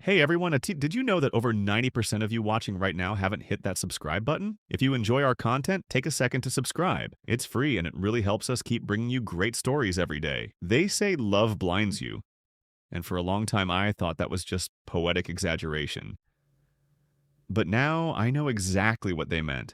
Hey everyone, did you know that over 90% of you watching right now haven't hit that subscribe button? If you enjoy our content, take a second to subscribe. It's free and it really helps us keep bringing you great stories every day. They say love blinds you, and for a long time I thought that was just poetic exaggeration. But now I know exactly what they meant.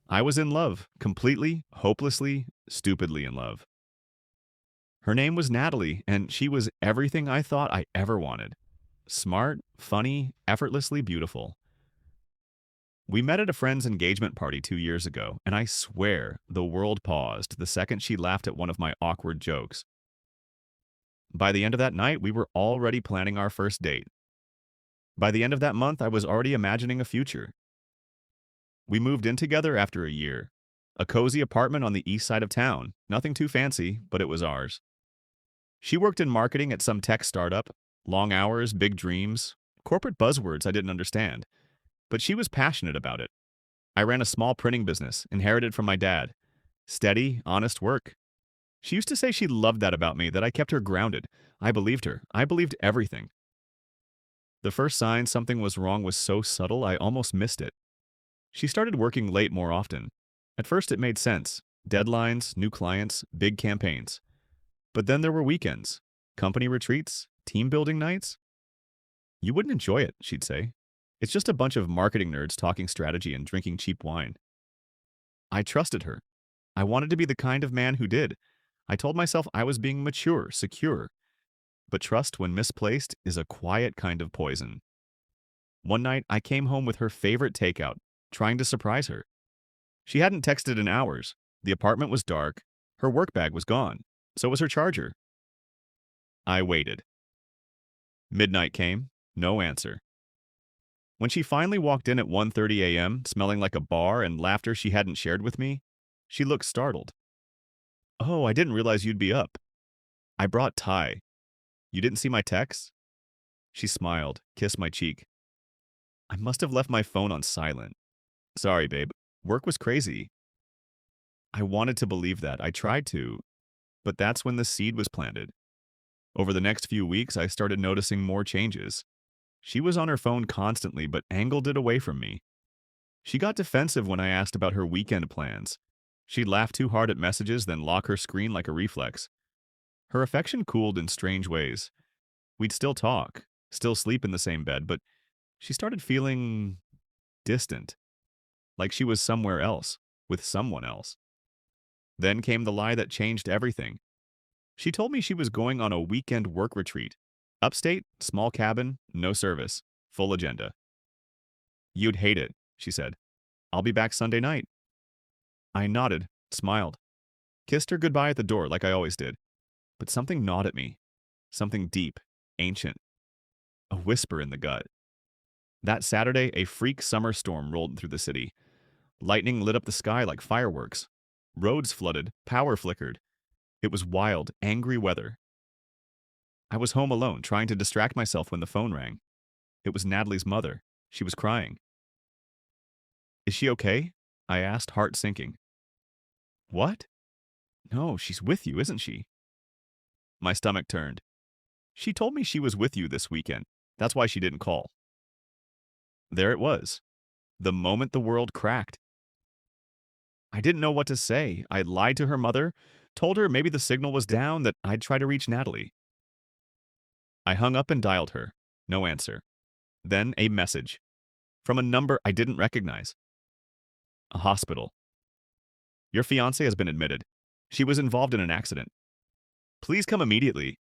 I was in love, completely, hopelessly, stupidly in love. Her name was Natalie, and she was everything I thought I ever wanted. Smart, funny, effortlessly beautiful. We met at a friend's engagement party 2 years ago, and I swear the world paused the second she laughed at one of my awkward jokes. By the end of that night, we were already planning our first date. By the end of that month, I was already imagining a future. We moved in together after a year. A cozy apartment on the east side of town. Nothing too fancy, but it was ours. She worked in marketing at some tech startup. Long hours, big dreams, corporate buzzwords I didn't understand. But she was passionate about it. I ran a small printing business, inherited from my dad. Steady, honest work. She used to say she loved that about me, that I kept her grounded. I believed her. I believed everything. The first sign something was wrong was so subtle I almost missed it. She started working late more often. At first it made sense. Deadlines, new clients, big campaigns. But then there were weekends, company retreats, team building nights. You wouldn't enjoy it, she'd say. It's just a bunch of marketing nerds talking strategy and drinking cheap wine. I trusted her. I wanted to be the kind of man who did. I told myself I was being mature, secure. But trust, when misplaced, is a quiet kind of poison. One night, I came home with her favorite takeout, trying to surprise her. She hadn't texted in hours. The apartment was dark. Her work bag was gone. So was her charger. I waited. Midnight came. No answer. When she finally walked in at 1:30 a.m., smelling like a bar and laughter she hadn't shared with me, she looked startled. "Oh, I didn't realize you'd be up. I brought Thai. You didn't see my text?" She smiled, kissed my cheek. I must have left my phone on silent. "Sorry, babe. Work was crazy." I wanted to believe that. I tried to. But that's when the seed was planted. Over the next few weeks, I started noticing more changes. She was on her phone constantly, but angled it away from me. She got defensive when I asked about her weekend plans. She'd laugh too hard at messages, then lock her screen like a reflex. Her affection cooled in strange ways. We'd still talk, still sleep in the same bed, but she started feeling distant, like she was somewhere else, with someone else. Then came the lie that changed everything. She told me she was going on a weekend work retreat. Upstate, small cabin, no service, full agenda. "You'd hate it," she said. "I'll be back Sunday night." I nodded, smiled, kissed her goodbye at the door like I always did. But something gnawed at me. Something deep, ancient. A whisper in the gut. That Saturday, a freak summer storm rolled through the city. Lightning lit up the sky like fireworks. Roads flooded, power flickered. It was wild, angry weather. I was home alone, trying to distract myself when the phone rang. It was Natalie's mother. She was crying. "Is she okay?" I asked, heart sinking. "What? No, she's with you, isn't she?" My stomach turned. "She told me she was with you this weekend. That's why she didn't call." There it was. The moment the world cracked. I didn't know what to say. I lied to her mother, told her maybe the signal was down, that I'd try to reach Natalie. I hung up and dialed her. No answer. Then a message. From a number I didn't recognize. A hospital. "Your fiancée has been admitted. She was involved in an accident. Please come immediately."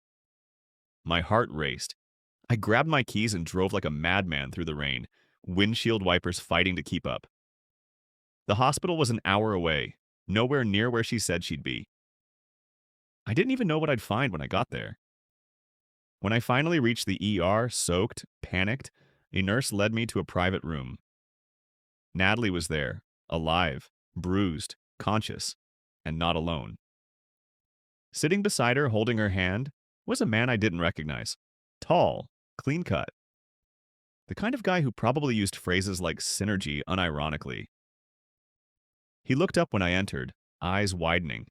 My heart raced. I grabbed my keys and drove like a madman through the rain, windshield wipers fighting to keep up. The hospital was an hour away, nowhere near where she said she'd be. I didn't even know what I'd find when I got there. When I finally reached the ER, soaked, panicked, a nurse led me to a private room. Natalie was there, alive, bruised, conscious, and not alone. Sitting beside her, holding her hand, was a man I didn't recognize. Tall, clean-cut. The kind of guy who probably used phrases like synergy unironically. He looked up when I entered, eyes widening.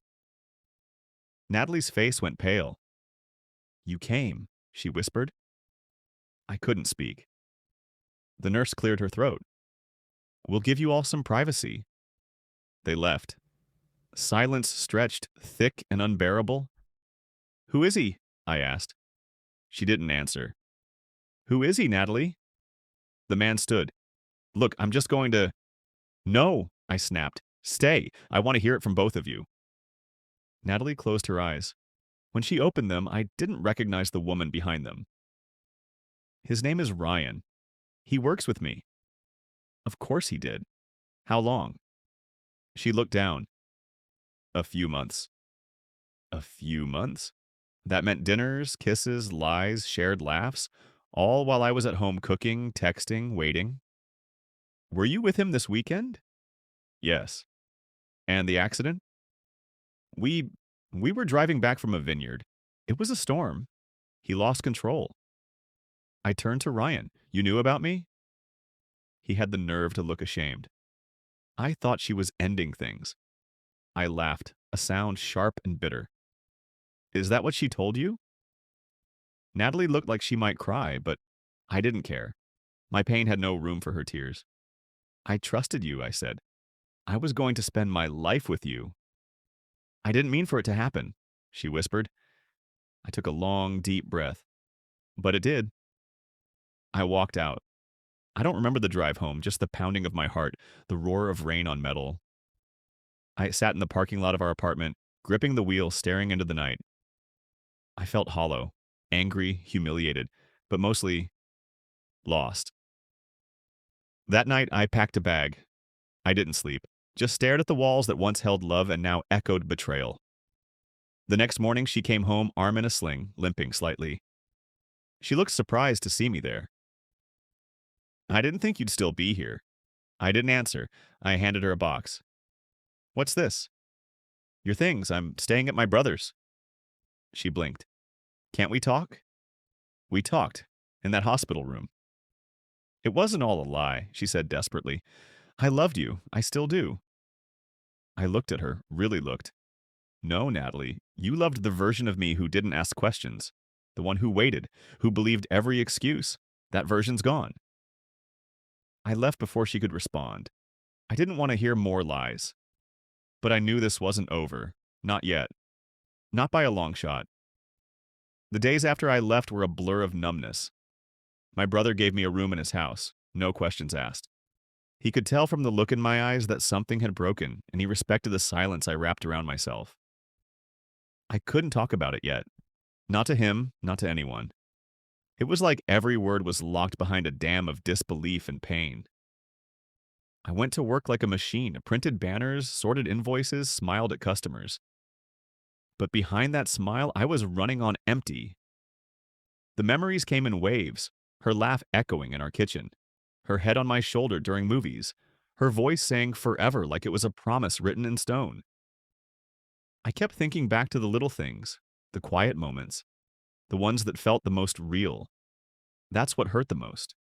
Natalie's face went pale. "You came," she whispered. I couldn't speak. The nurse cleared her throat. We'll give you all some privacy. They left. Silence stretched, thick and unbearable. Who is he? I asked. She didn't answer. Who is he, Natalie? The man stood. Look, I'm just going to... No, I snapped. Stay. I want to hear it from both of you. Natalie closed her eyes. When she opened them, I didn't recognize the woman behind them. His name is Ryan. He works with me. Of course he did. How long? She looked down. A few months. A few months? That meant dinners, kisses, lies, shared laughs, all while I was at home cooking, texting, waiting. Were you with him this weekend? Yes. And the accident? We were driving back from a vineyard. It was a storm. He lost control. I turned to Ryan. You knew about me? He had the nerve to look ashamed. I thought she was ending things. I laughed, a sound sharp and bitter. Is that what she told you? Natalie looked like she might cry, but I didn't care. My pain had no room for her tears. I trusted you, I said. I was going to spend my life with you. I didn't mean for it to happen, she whispered. I took a long, deep breath. But it did. I walked out. I don't remember the drive home, just the pounding of my heart, the roar of rain on metal. I sat in the parking lot of our apartment, gripping the wheel, staring into the night. I felt hollow, angry, humiliated, but mostly lost. That night, I packed a bag. I didn't sleep, just stared at the walls that once held love and now echoed betrayal. The next morning, she came home, arm in a sling, limping slightly. She looked surprised to see me there. I didn't think you'd still be here. I didn't answer. I handed her a box. What's this? Your things. I'm staying at my brother's. She blinked. Can't we talk? We talked, in that hospital room. It wasn't all a lie, she said desperately. I loved you. I still do. I looked at her, really looked. No, Natalie, you loved the version of me who didn't ask questions. The one who waited, who believed every excuse. That version's gone. I left before she could respond. I didn't want to hear more lies. But I knew this wasn't over. Not yet. Not by a long shot. The days after I left were a blur of numbness. My brother gave me a room in his house, no questions asked. He could tell from the look in my eyes that something had broken, and he respected the silence I wrapped around myself. I couldn't talk about it yet. Not to him, not to anyone. It was like every word was locked behind a dam of disbelief and pain. I went to work like a machine, printed banners, sorted invoices, smiled at customers. But behind that smile, I was running on empty. The memories came in waves, her laugh echoing in our kitchen, her head on my shoulder during movies, her voice saying forever like it was a promise written in stone. I kept thinking back to the little things, the quiet moments, the ones that felt the most real. That's what hurt the most.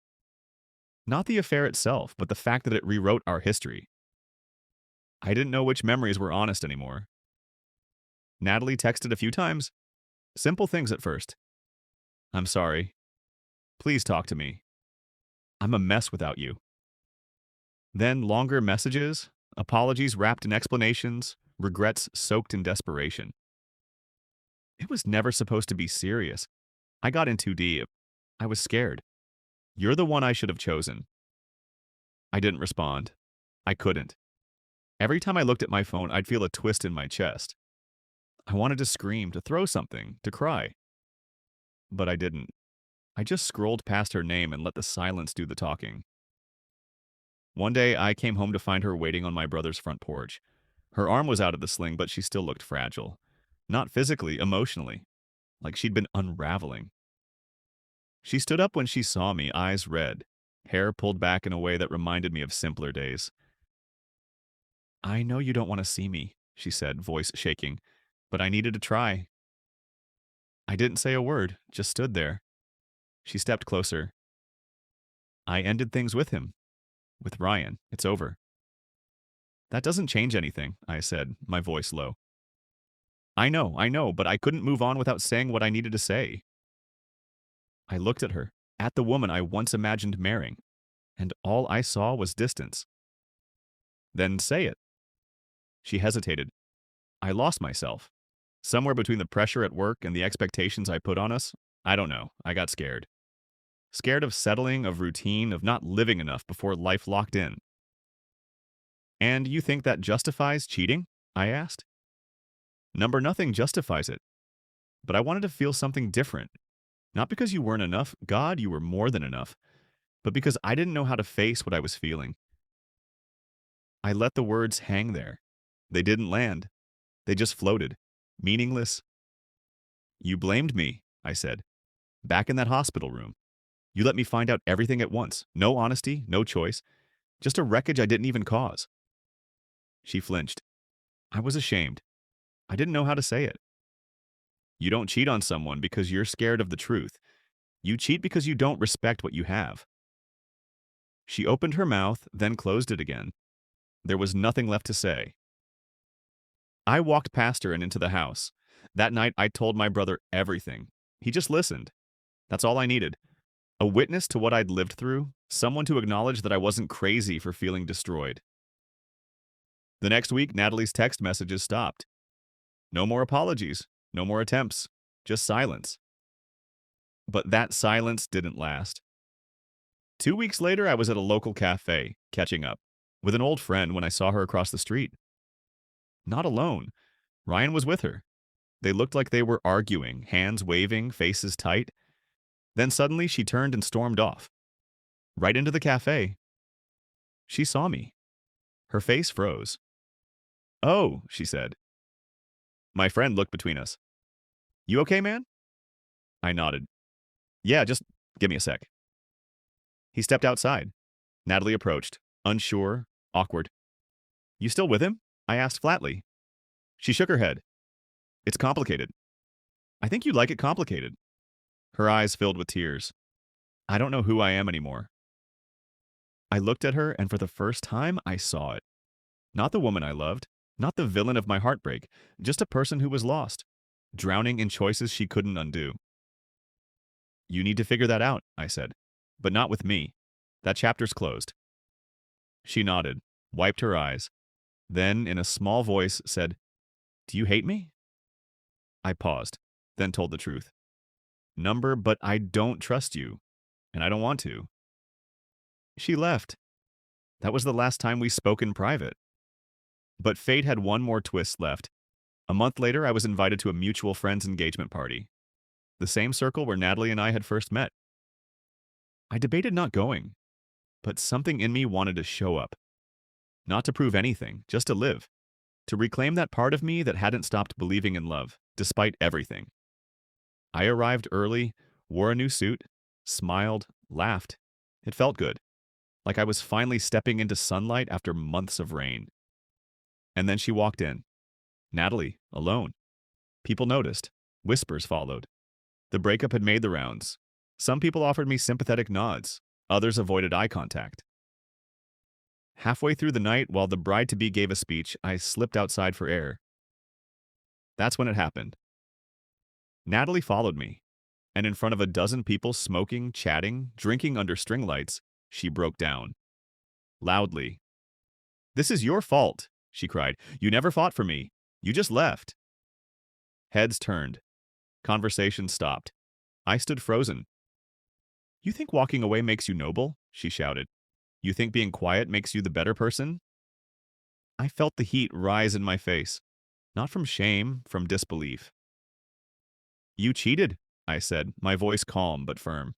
Not the affair itself, but the fact that it rewrote our history. I didn't know which memories were honest anymore. Natalie texted a few times. Simple things at first. I'm sorry. Please talk to me. I'm a mess without you. Then longer messages, apologies wrapped in explanations, regrets soaked in desperation. It was never supposed to be serious. I got in too deep. I was scared. You're the one I should have chosen. I didn't respond. I couldn't. Every time I looked at my phone, I'd feel a twist in my chest. I wanted to scream, to throw something, to cry. But I didn't. I just scrolled past her name and let the silence do the talking. One day, I came home to find her waiting on my brother's front porch. Her arm was out of the sling, but she still looked fragile. Not physically, emotionally. Like she'd been unraveling. She stood up when she saw me, eyes red, hair pulled back in a way that reminded me of simpler days. I know you don't want to see me, she said, voice shaking, but I needed to try. I didn't say a word, just stood there. She stepped closer. I ended things with him. With Ryan. It's over. That doesn't change anything, I said, my voice low. I know, but I couldn't move on without saying what I needed to say. I looked at her, at the woman I once imagined marrying, and all I saw was distance. Then say it. She hesitated. I lost myself. Somewhere between the pressure at work and the expectations I put on us, I don't know, I got scared. Scared of settling, of routine, of not living enough before life locked in. And you think that justifies cheating? I asked. Number nothing justifies it. But I wanted to feel something different. Not because you weren't enough, God, you were more than enough, but because I didn't know how to face what I was feeling. I let the words hang there. They didn't land. They just floated. Meaningless. You blamed me, I said. Back in that hospital room. You let me find out everything at once. No honesty, no choice. Just a wreckage I didn't even cause. She flinched. I was ashamed. I didn't know how to say it. You don't cheat on someone because you're scared of the truth. You cheat because you don't respect what you have. She opened her mouth, then closed it again. There was nothing left to say. I walked past her and into the house. That night, I told my brother everything. He just listened. That's all I needed. A witness to what I'd lived through, someone to acknowledge that I wasn't crazy for feeling destroyed. The next week, Natalie's text messages stopped. No more apologies, no more attempts, just silence. But that silence didn't last. 2 weeks later, I was at a local cafe, catching up, with an old friend when I saw her across the street. Not alone. Ryan was with her. They looked like they were arguing, hands waving, faces tight. Then suddenly she turned and stormed off. Right into the cafe. She saw me. Her face froze. "Oh," she said. My friend looked between us. "You okay, man?" I nodded. "Yeah, just give me a sec." He stepped outside. Natalie approached, unsure, awkward. "You still with him?" I asked flatly. She shook her head. "It's complicated." "I think you like it complicated." Her eyes filled with tears. "I don't know who I am anymore." I looked at her, and for the first time, I saw it. Not the woman I loved, not the villain of my heartbreak, just a person who was lost, drowning in choices she couldn't undo. "You need to figure that out," I said, "but not with me. That chapter's closed." She nodded, wiped her eyes, then, in a small voice, said, "Do you hate me?" I paused, then told the truth. But I don't trust you, and I don't want to." She left. That was the last time we spoke in private. But fate had one more twist left. A month later, I was invited to a mutual friend's engagement party, the same circle where Natalie and I had first met. I debated not going, but something in me wanted to show up. Not to prove anything, just to live. To reclaim that part of me that hadn't stopped believing in love, despite everything. I arrived early, wore a new suit, smiled, laughed. It felt good. Like I was finally stepping into sunlight after months of rain. And then she walked in. Natalie, alone. People noticed. Whispers followed. The breakup had made the rounds. Some people offered me sympathetic nods. Others avoided eye contact. Halfway through the night, while the bride-to-be gave a speech, I slipped outside for air. That's when it happened. Natalie followed me, and in front of a dozen people smoking, chatting, drinking under string lights, she broke down. Loudly. "This is your fault," she cried. "You never fought for me. You just left." Heads turned. Conversation stopped. I stood frozen. "You think walking away makes you noble?" she shouted. "You think being quiet makes you the better person?" I felt the heat rise in my face. Not from shame, from disbelief. "You cheated," I said, my voice calm but firm.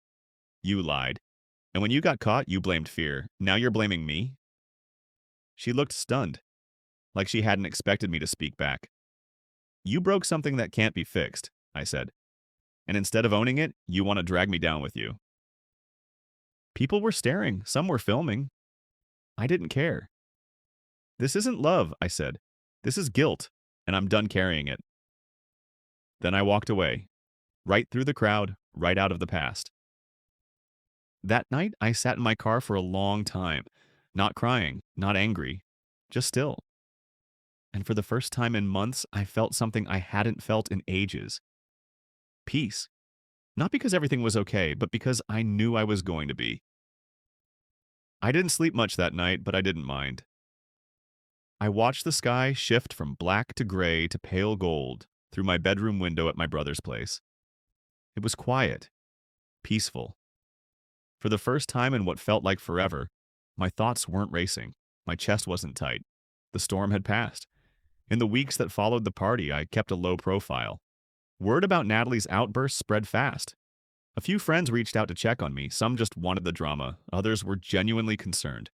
"You lied. And when you got caught, you blamed fear. Now you're blaming me?" She looked stunned, like she hadn't expected me to speak back. "You broke something that can't be fixed," I said. "And instead of owning it, you want to drag me down with you." People were staring. Some were filming. I didn't care. "This isn't love," I said. "This is guilt, and I'm done carrying it." Then I walked away. Right through the crowd, right out of the past. That night, I sat in my car for a long time. Not crying, not angry, just still. And for the first time in months, I felt something I hadn't felt in ages. Peace. Not because everything was okay, but because I knew I was going to be. I didn't sleep much that night, but I didn't mind. I watched the sky shift from black to gray to pale gold through my bedroom window at my brother's place. It was quiet, peaceful. For the first time in what felt like forever, my thoughts weren't racing. My chest wasn't tight. The storm had passed. In the weeks that followed the party, I kept a low profile. Word about Natalie's outburst spread fast. A few friends reached out to check on me. Some just wanted the drama. Others were genuinely concerned.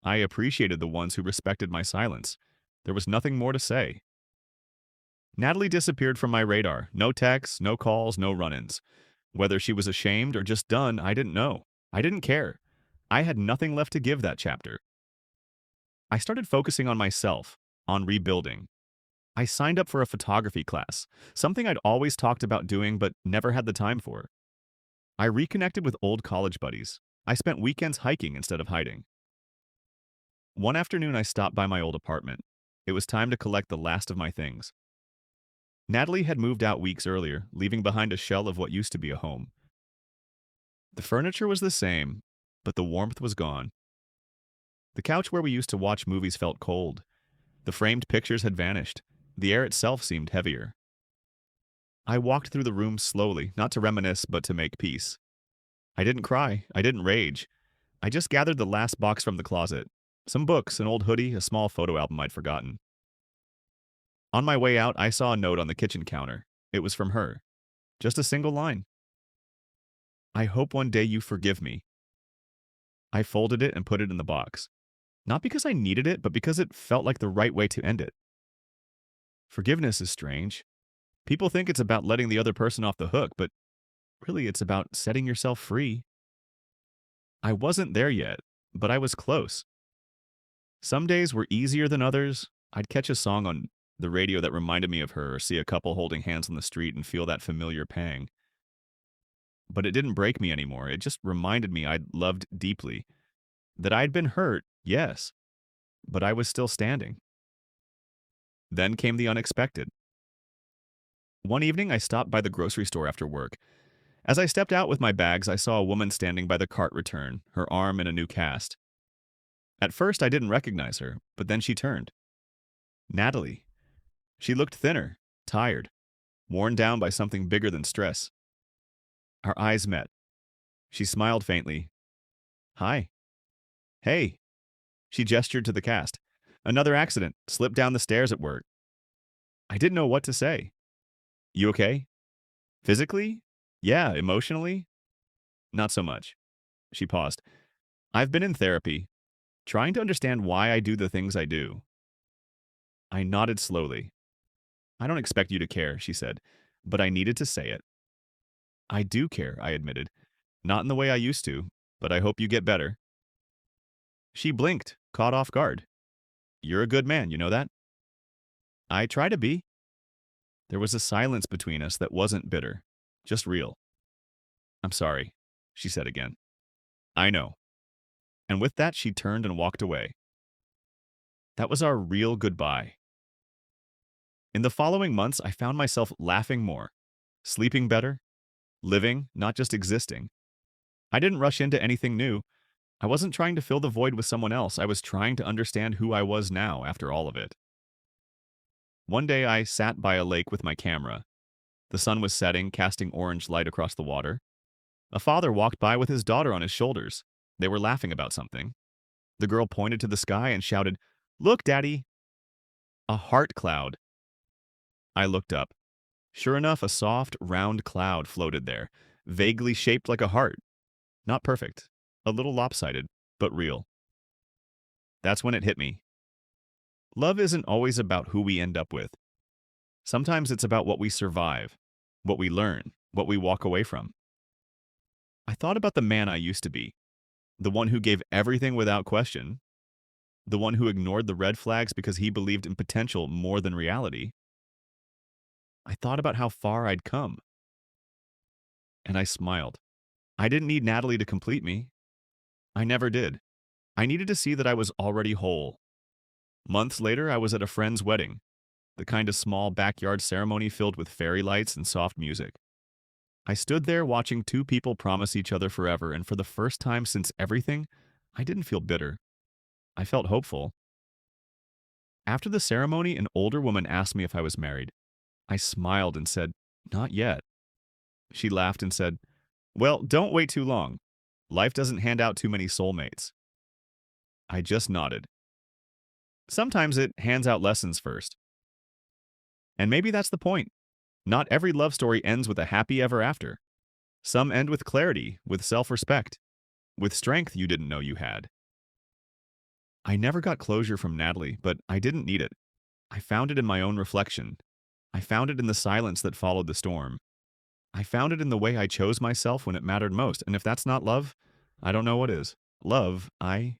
I appreciated the ones who respected my silence. There was nothing more to say. Natalie disappeared from my radar. No texts, no calls, no run-ins. Whether she was ashamed or just done, I didn't know. I didn't care. I had nothing left to give that chapter. I started focusing on myself, on rebuilding. I signed up for a photography class, something I'd always talked about doing but never had the time for. I reconnected with old college buddies. I spent weekends hiking instead of hiding. One afternoon, I stopped by my old apartment. It was time to collect the last of my things. Natalie had moved out weeks earlier, leaving behind a shell of what used to be a home. The furniture was the same, but the warmth was gone. The couch where we used to watch movies felt cold. The framed pictures had vanished. The air itself seemed heavier. I walked through the room slowly, not to reminisce, but to make peace. I didn't cry. I didn't rage. I just gathered the last box from the closet. Some books, an old hoodie, a small photo album I'd forgotten. On my way out, I saw a note on the kitchen counter. It was from her. Just a single line. I hope one day you forgive me. I folded it and put it in the box. Not because I needed it, but because it felt like the right way to end it. Forgiveness is strange. People think it's about letting the other person off the hook, but really it's about setting yourself free. I wasn't there yet, but I was close. Some days were easier than others. I'd catch a song on the radio that reminded me of her, or see a couple holding hands on the street and feel that familiar pang. But it didn't break me anymore. It just reminded me I'd loved deeply. That I'd been hurt, yes, but I was still standing. Then came the unexpected. One evening, I stopped by the grocery store after work. As I stepped out with my bags, I saw a woman standing by the cart return, her arm in a new cast. At first, I didn't recognize her, but then she turned. Natalie. She looked thinner, tired, worn down by something bigger than stress. Our eyes met. She smiled faintly. Hi. Hey. She gestured to the cast. Another accident. Slipped down the stairs at work. I didn't know what to say. You okay? Physically? Yeah. Emotionally? Not so much. She paused. I've been in therapy, trying to understand why I do the things I do. I nodded slowly. I don't expect you to care, she said, but I needed to say it. I do care, I admitted. Not in the way I used to, but I hope you get better. She blinked, caught off guard. You're a good man, you know that? I try to be. There was a silence between us that wasn't bitter, just real. I'm sorry, she said again. I know. And with that, she turned and walked away. That was our real goodbye. In the following months, I found myself laughing more, sleeping better, living, not just existing. I didn't rush into anything new. I wasn't trying to fill the void with someone else. I was trying to understand who I was now after all of it. One day, I sat by a lake with my camera. The sun was setting, casting orange light across the water. A father walked by with his daughter on his shoulders. They were laughing about something. The girl pointed to the sky and shouted, "Look, Daddy!" A heart cloud. I looked up. Sure enough, a soft, round cloud floated there, vaguely shaped like a heart. Not perfect, a little lopsided, but real. That's when it hit me. Love isn't always about who we end up with. Sometimes it's about what we survive, what we learn, what we walk away from. I thought about the man I used to be, the one who gave everything without question, the one who ignored the red flags because he believed in potential more than reality. I thought about how far I'd come. And I smiled. I didn't need Natalie to complete me. I never did. I needed to see that I was already whole. Months later, I was at a friend's wedding, the kind of small backyard ceremony filled with fairy lights and soft music. I stood there watching two people promise each other forever, and for the first time since everything, I didn't feel bitter. I felt hopeful. After the ceremony, an older woman asked me if I was married. I smiled and said, "Not yet." She laughed and said, "Well, don't wait too long. Life doesn't hand out too many soulmates." I just nodded. Sometimes it hands out lessons first. And maybe that's the point. Not every love story ends with a happy ever after. Some end with clarity, with self-respect, with strength you didn't know you had. I never got closure from Natalie, but I didn't need it. I found it in my own reflection. I found it in the silence that followed the storm. I found it in the way I chose myself when it mattered most, and if that's not love, I don't know what is. Love, I